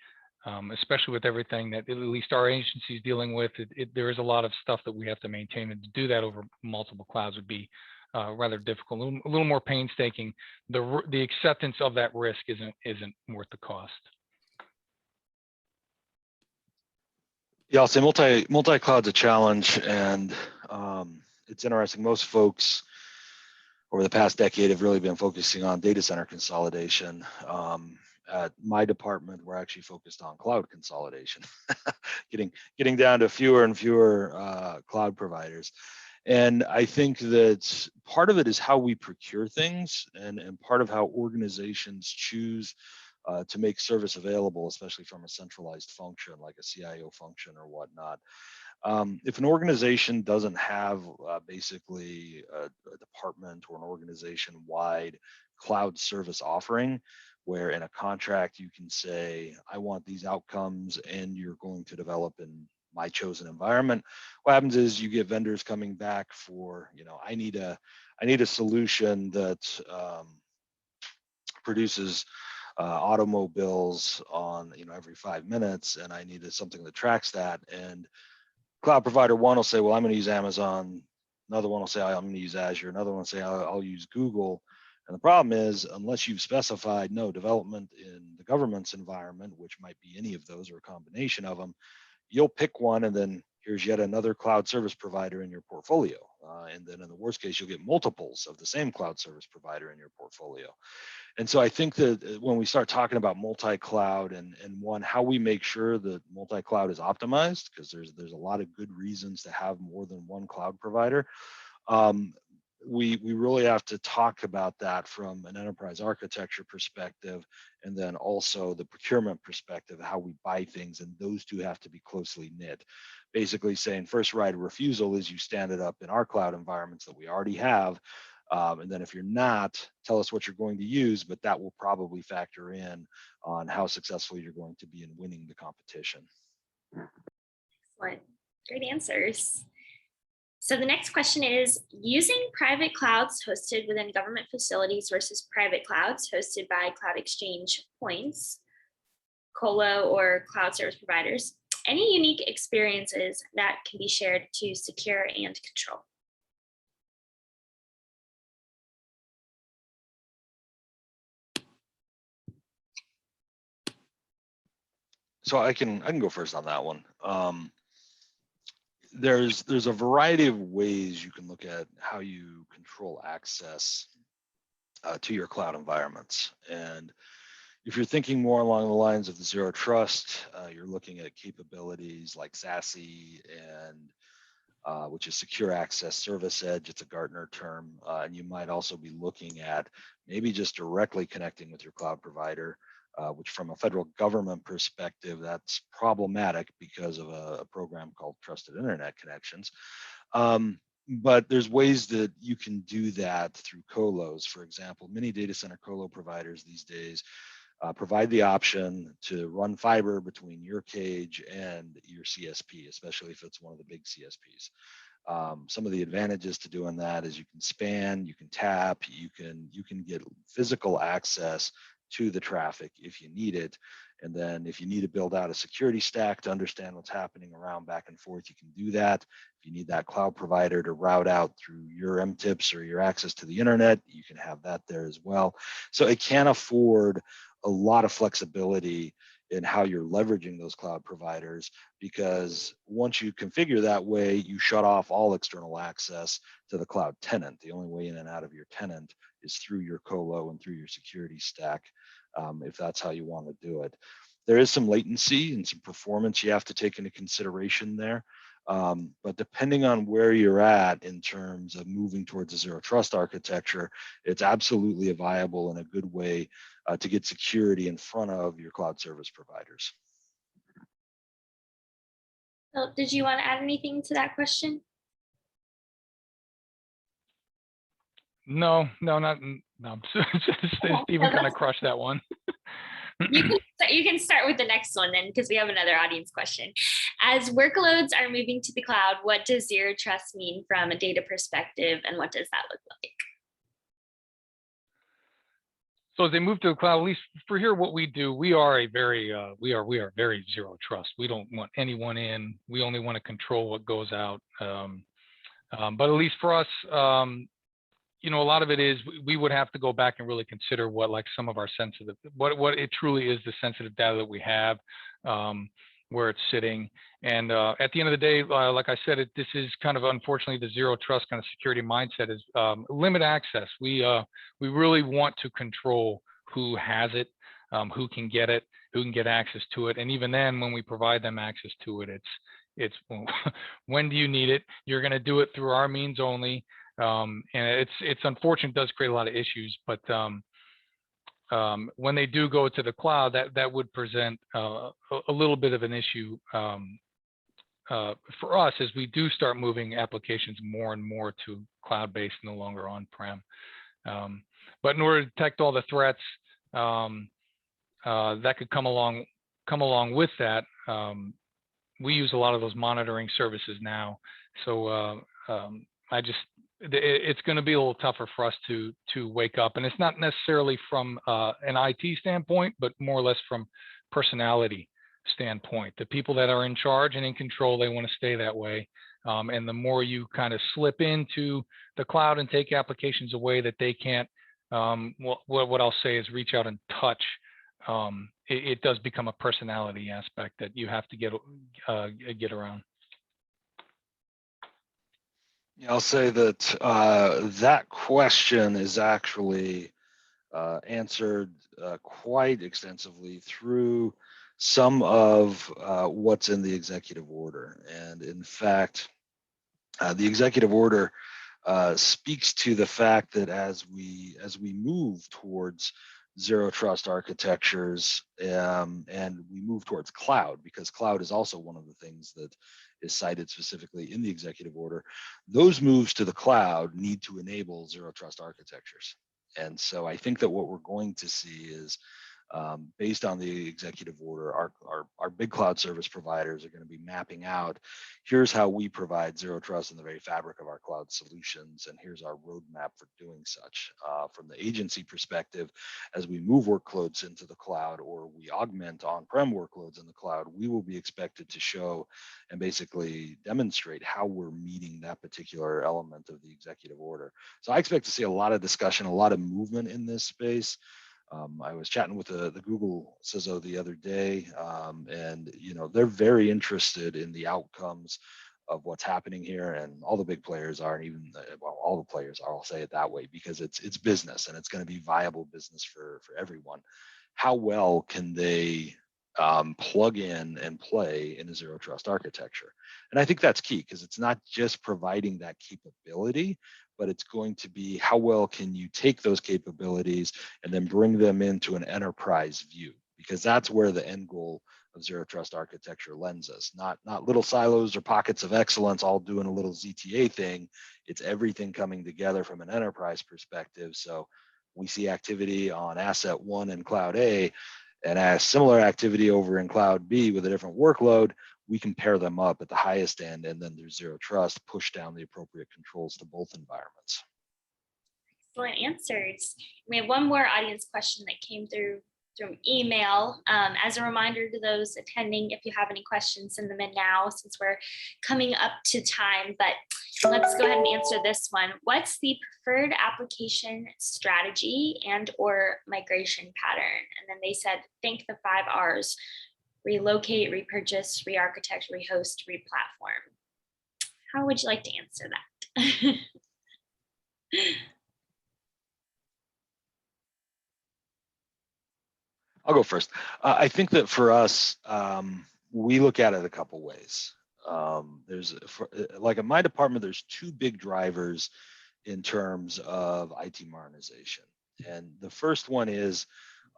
especially with everything that at least our agency is dealing with. There is a lot of stuff that we have to maintain, and to do that over multiple clouds would be rather difficult, a little more painstaking. The acceptance of that risk isn't worth the cost. Yeah, I'll say multi-cloud's a challenge, and it's interesting. Most folks over the past decade have really been focusing on data center consolidation. At my department, we're actually focused on cloud consolidation, getting down to fewer and fewer cloud providers. And I think that part of it is how we procure things, and part of how organizations choose to make service available, especially from a centralized function like a CIO function or whatnot. If an organization doesn't have basically a department or an organization-wide cloud service offering, where in a contract you can say, I want these outcomes and you're going to develop in my chosen environment, what happens is you get vendors coming back for, I need a solution that produces automobiles on every 5 minutes, and I needed something that tracks that. And cloud provider one will say, well, I'm going to use Amazon. Another one will say, I'm going to use Azure. Another one will say, I'll use Google. And the problem is, unless you've specified no development in the government's environment, which might be any of those or a combination of them, you'll pick one, and then here's yet another cloud service provider in your portfolio. And then in the worst case, you'll get multiples of the same cloud service provider in your portfolio. And so I think that when we start talking about multi-cloud and how we make sure that multi-cloud is optimized, because there's a lot of good reasons to have more than one cloud provider, we really have to talk about that from an enterprise architecture perspective, and then also the procurement perspective, how we buy things, and those two have to be closely knit. Basically saying first right of refusal is you stand it up in our cloud environments that we already have. And then if you're not, tell us what you're going to use, but that will probably factor in on how successful you're going to be in winning the competition. Excellent. Great answers. So the next question is, using private clouds hosted within government facilities versus private clouds hosted by cloud exchange points, colo, or cloud service providers, any unique experiences that can be shared to secure and control? So I can go first on that one. There's a variety of ways you can look at how you control access to your cloud environments. And if you're thinking more along the lines of the zero trust, you're looking at capabilities like SASE and which is Secure Access Service Edge. It's a Gartner term. And you might also be looking at maybe just directly connecting with your cloud provider, which from a federal government perspective, that's problematic because of a program called Trusted Internet Connections. But there's ways that you can do that through colos. For example, many data center colo providers these days provide the option to run fiber between your cage and your CSP, especially if it's one of the big CSPs. Some of the advantages to doing that is you can span, you can tap, you can get physical access to the traffic if you need it. And then if you need to build out a security stack to understand what's happening around back and forth, you can do that. If you need that cloud provider to route out through your MTIPs or your access to the internet, you can have that there as well. So it can afford a lot of flexibility in how you're leveraging those cloud providers, because once you configure that way, you shut off all external access to the cloud tenant. The only way in and out of your tenant is through your colo and through your security stack, if that's how you want to do it. There is some latency and some performance you have to take into consideration there. But depending on where you're at in terms of moving towards a zero trust architecture, it's absolutely a viable and a good way to get security in front of your cloud service providers. So did you want to add anything to that question? No. Stephen kind of crushed that one. You can start with the next one then, because we have another audience question. As workloads are moving to the cloud, what does zero trust mean from a data perspective, and what does that look like? So as they move to the cloud, at least for here, what we do, we are very zero trust. We don't want anyone in. We only want to control what goes out. But at least for us, a lot of it is we would have to go back and really consider what, like, some of our sensitive, what it truly is, the sensitive data that we have, where it's sitting. And at the end of the day, like I said, this is kind of, unfortunately, the zero trust kind of security mindset is limit access. We really want to control who has it, who can get it, who can get access to it. And even then, when we provide them access to it, it's when do you need it? You're going to do it through our means only. And it's unfortunate, it does create a lot of issues, but when they do go to the cloud, that would present a little bit of an issue for us as we do start moving applications more and more to cloud-based, no longer on-prem. But in order to detect all the threats that could come along with that, we use a lot of those monitoring services now. So it's going to be a little tougher for us to wake up, and it's not necessarily from an IT standpoint, but more or less from personality standpoint. The people that are in charge and in control, they want to stay that way. And the more you kind of slip into the cloud and take applications away that they can't, what I'll say is reach out and touch. It does become a personality aspect that you have to get around. I'll say that that question is actually answered quite extensively through some of what's in the executive order. And in fact, the executive order speaks to the fact that as we move towards zero trust architectures and we move towards cloud, because cloud is also one of the things that is cited specifically in the executive order, those moves to the cloud need to enable zero trust architectures. And so I think that what we're going to see is, based on the executive order, our big cloud service providers are going to be mapping out, here's how we provide zero trust in the very fabric of our cloud solutions, and here's our roadmap for doing such. From the agency perspective, as we move workloads into the cloud or we augment on-prem workloads in the cloud, we will be expected to show and basically demonstrate how we're meeting that particular element of the executive order. So I expect to see a lot of discussion, a lot of movement in this space. I was chatting with the Google CISO the other day, and they're very interested in the outcomes of what's happening here, and all the big players are, and even all the players are. I'll say it that way because it's business, and it's going to be viable business for everyone. How well can they plug in and play in a zero trust architecture. And I think that's key, because it's not just providing that capability, but it's going to be how well can you take those capabilities and then bring them into an enterprise view, because that's where the end goal of zero trust architecture lends us, not little silos or pockets of excellence all doing a little ZTA thing. It's everything coming together from an enterprise perspective. So we see activity on asset one in cloud A and a similar activity over in cloud B with a different workload. We can pair them up at the highest end, and then there's zero trust, push down the appropriate controls to both environments. Excellent answers. We have one more audience question that came through email. As a reminder to those attending, if you have any questions, send them in now since we're coming up to time, but let's go ahead and answer this one. What's the preferred application strategy and or migration pattern? And then they said, think the 5 R's: relocate, repurchase, re-architect, rehost, replatform. How would you like to answer that? I'll go first. I think that for us, we look at it a couple ways. Like in my department, there's 2 big drivers in terms of IT modernization. And the first one is,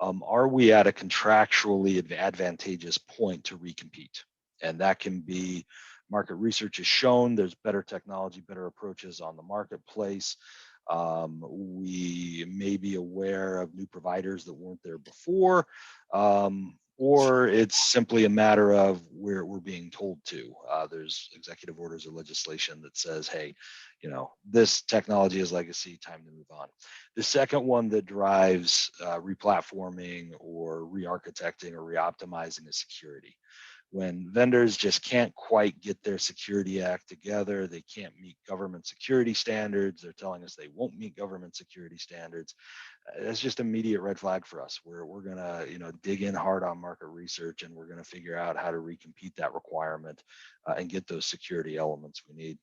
are we at a contractually advantageous point to recompete? And that can be, market research has shown there's better technology, better approaches on the marketplace. We may be aware of new providers that weren't there before, or it's simply a matter of we're being told to. There's executive orders or legislation that says, hey, this technology is legacy, time to move on. The second one that drives replatforming or re-architecting or re-optimizing is security. When vendors just can't quite get their security act together, they can't meet government security standards, they're telling us they won't meet government security standards, that's just immediate red flag for us. We're gonna dig in hard on market research, and we're gonna figure out how to recompete that requirement and get those security elements we need.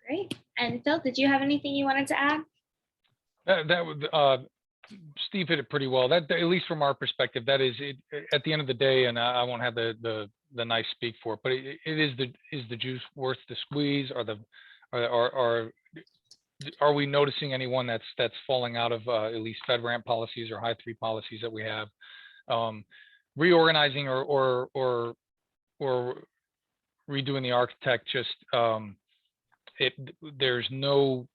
Great. And Phil, did you have anything you wanted to add? That would Steve hit it pretty well. That, at least from our perspective, that is it. At the end of the day, and I won't have the nice speak for it, but it is the juice worth the squeeze? Are we noticing anyone that's falling out of at least FedRAMP policies or High 3 policies that we have? Reorganizing or redoing the architect, just there's no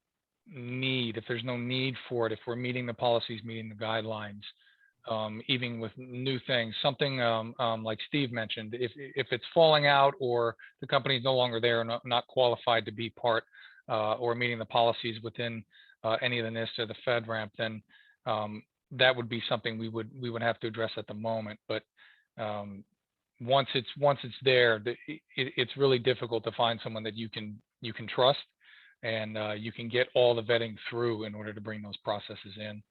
need. If there's no need for it, if we're meeting the policies, meeting the guidelines, even with new things, something like Steve mentioned, if it's falling out or the company is no longer there, not qualified to be part or meeting the policies within any of the NIST or the FedRAMP, then that would be something we would have to address at the moment. But once it's there, it's really difficult to find someone that you can trust, and you can get all the vetting through in order to bring those processes in.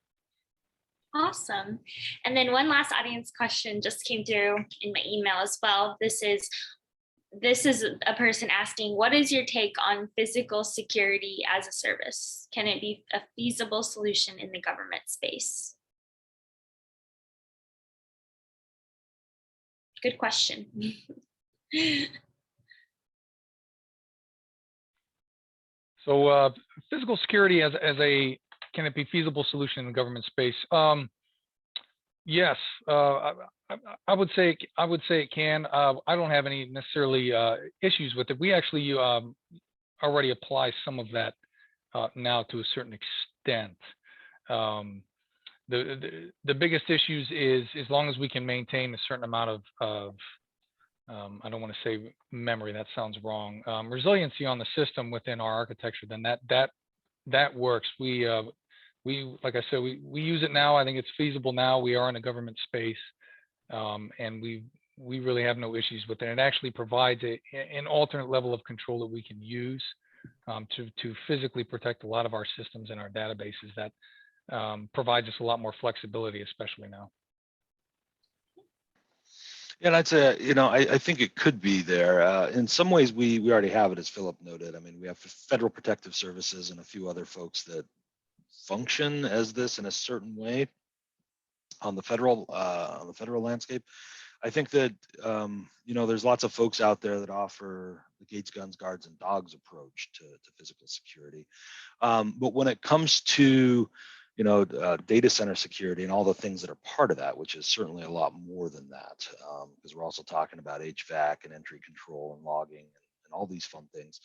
Awesome. And then one last audience question just came through in my email as well. This is a person asking, what is your take on physical security as a service? Can it be a feasible solution in the government space? Good question. So physical security as a, can it be feasible solution in the government space? Yes, I would say it can. I don't have any necessarily issues with it. We actually already apply some of that now to a certain extent. The biggest issues is as long as we can maintain a certain amount of I don't want to say memory, that sounds wrong. Resiliency on the system within our architecture, then that works. We like I said, we use it now. I think it's feasible now. We are in a government space, and we really have no issues with it. It actually provides an alternate level of control that we can use to physically protect a lot of our systems and our databases. That provides us a lot more flexibility, especially now. Yeah, and I'd say, I think it could be there. In some ways, we already have it, as Philip noted. I mean, we have Federal Protective Services and a few other folks that function as this in a certain way. on the federal landscape. I think that there's lots of folks out there that offer the Gates, Guns, Guards, and Dogs approach to physical security. But when it comes to data center security and all the things that are part of that, which is certainly a lot more than that, because we're also talking about HVAC and entry control and logging and all these fun things.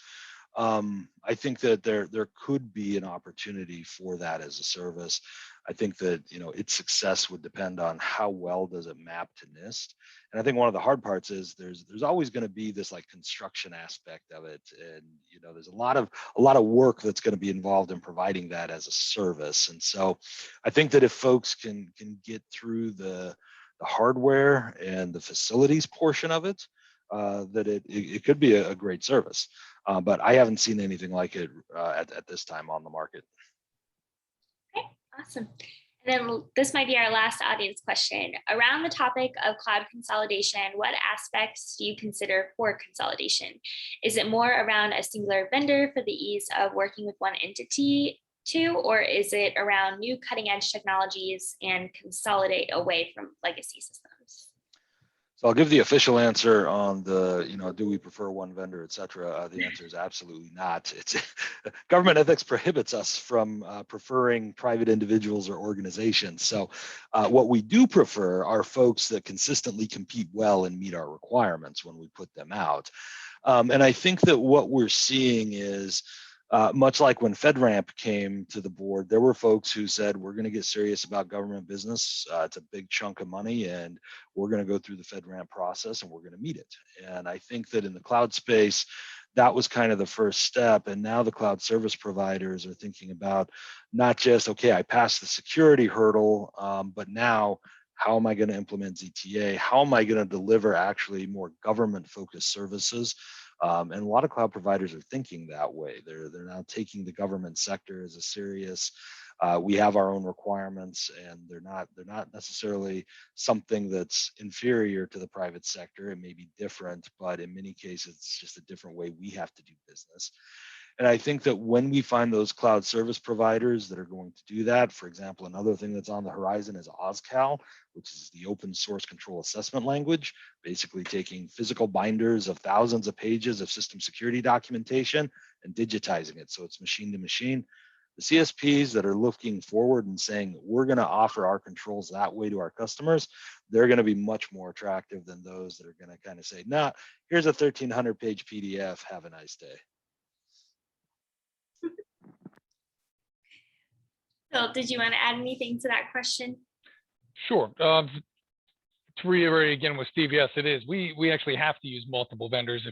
I think that there could be an opportunity for that as a service. I think that its success would depend on how well does it map to NIST. And I think one of the hard parts is there's always going to be this like construction aspect of it, and there's a lot of work that's going to be involved in providing that as a service. And so I think that if folks can get through the hardware and the facilities portion of it, that it could be a great service. But I haven't seen anything like it at this time on the market. Okay, awesome. And then this might be our last audience question. Around the topic of cloud consolidation, what aspects do you consider for consolidation? Is it more around a singular vendor for the ease of working with one entity too, or is it around new cutting edge technologies and consolidate away from legacy systems? So I'll give the official answer on the, do we prefer one vendor, et cetera? The answer is absolutely not. It's government ethics prohibits us from preferring private individuals or organizations. So what we do prefer are folks that consistently compete well and meet our requirements when we put them out. And I think that what we're seeing is, much like when FedRAMP came to the board, there were folks who said, we're going to get serious about government business. It's a big chunk of money, and we're going to go through the FedRAMP process and we're going to meet it. And I think that in the cloud space, that was kind of the first step. And now the cloud service providers are thinking about not just, okay, I passed the security hurdle, but now how am I going to implement ZTA? How am I going to deliver actually more government-focused services? And a lot of cloud providers are thinking that way. They're now taking the government sector as a serious. We have our own requirements, and they're not necessarily something that's inferior to the private sector. It may be different, but in many cases, it's just a different way we have to do business. And I think that when we find those cloud service providers that are going to do that, for example, another thing that's on the horizon is OSCAL, which is the open source control assessment language, basically taking physical binders of thousands of pages of system security documentation and digitizing it so it's machine to machine. The CSPs that are looking forward and saying, we're going to offer our controls that way to our customers, they're going to be much more attractive than those that are going to kind of say, nah, here's a 1,300 page PDF, have a nice day. Phil, did you want to add anything to that question? Sure. To reiterate again with Steve, yes, it is. We actually have to use multiple vendors.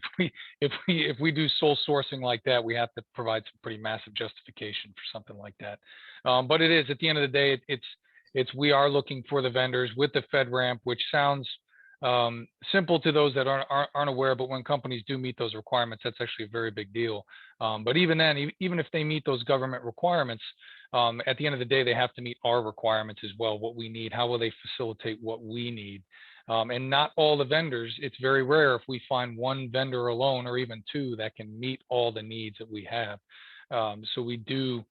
If we do sole sourcing like that, we have to provide some pretty massive justification for something like that. But it is, at the end of the day, we are looking for the vendors with the FedRAMP, which sounds simple to those that aren't aware, but when companies do meet those requirements, that's actually a very big deal. But even then, even if they meet those government requirements, at the end of the day, they have to meet our requirements as well, what we need, how will they facilitate what we need. And not all the vendors, it's very rare if we find one vendor alone or even two that can meet all the needs that we have. So we do,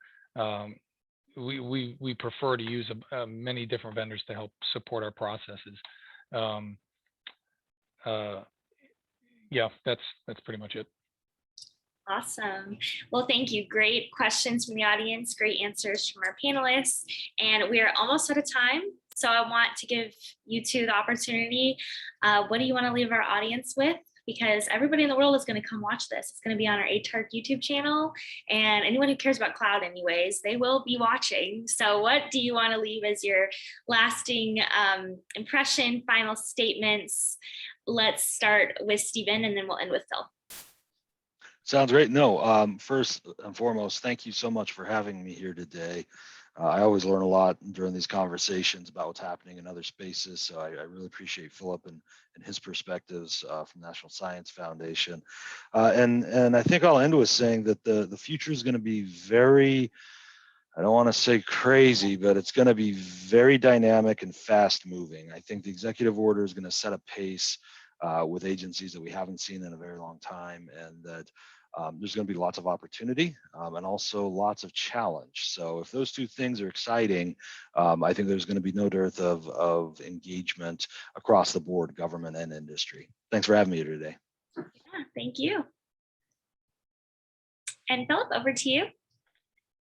we prefer to use many different vendors to help support our processes. Yeah, that's pretty much it. Awesome. Well, thank you. Great questions from the audience, great answers from our panelists, and we are almost out of time. So I want to give you two the opportunity. What do you want to leave our audience with? Because everybody in the world is going to come watch this. It's going to be on our ATARC YouTube channel, and anyone who cares about cloud anyways, they will be watching. So what do you want to leave as your lasting impression, final statements? Let's start with Stephen, and then we'll end with Phil. Sounds great. No, first and foremost, thank you so much for having me here today. I always learn a lot during these conversations about what's happening in other spaces. So I really appreciate Philip and his perspectives from National Science Foundation. And I think I'll end with saying that the future is going to be very, I don't want to say crazy, but it's going to be very dynamic and fast moving. I think the executive order is going to set a pace with agencies that we haven't seen in a very long time, and that there's going to be lots of opportunity and also lots of challenge. So if those two things are exciting, I think there's going to be no dearth of engagement across the board, government and industry. Thanks for having me here today. Yeah, thank you. And Philip, over to you.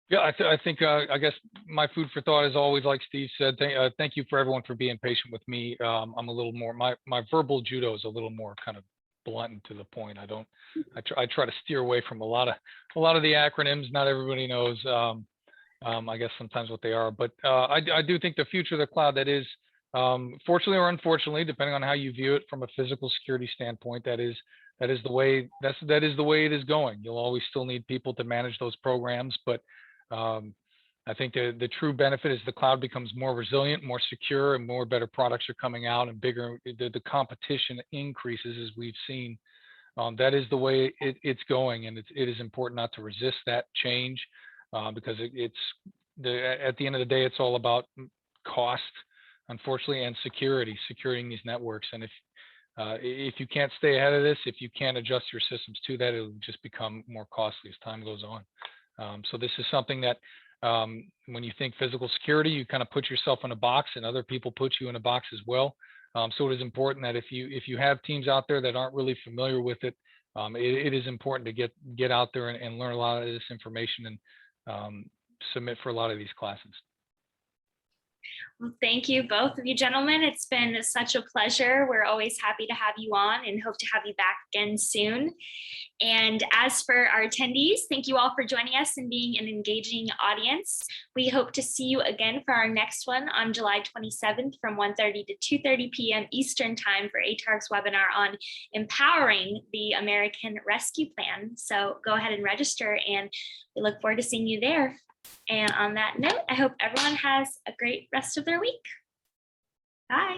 Yeah, I think I guess my food for thought is always, like Steve said, thank you for everyone for being patient with me. I'm a little more, my verbal judo is a little more kind of blunt and to the point. I try to steer away from a lot of the acronyms. Not everybody knows, I guess sometimes what they are, but I do think the future of the cloud, that is, fortunately or unfortunately, depending on how you view it from a physical security standpoint, that is the way it is going. You'll always still need people to manage those programs, but I think the true benefit is the cloud becomes more resilient, more secure, and more better products are coming out, and bigger. The competition increases, as we've seen. That is the way it's going, and it is important not to resist that change, because at the end of the day, it's all about cost, unfortunately, and securing these networks. And if you can't stay ahead of this, if you can't adjust your systems to that, it'll just become more costly as time goes on. So this is something that when you think physical security, you kind of put yourself in a box, and other people put you in a box as well. So it is important that if you have teams out there that aren't really familiar with it, it is important to get out there and learn a lot of this information and submit for a lot of these classes. Well, thank you, both of you gentlemen. It's been such a pleasure. We're always happy to have you on and hope to have you back again soon. And as for our attendees, thank you all for joining us and being an engaging audience. We hope to see you again for our next one on July 27th from 1:30 to 2:30 p.m. Eastern Time for ATARC's webinar on empowering the American Rescue Plan. So go ahead and register, and we look forward to seeing you there. And on that note, I hope everyone has a great rest of their week. Bye.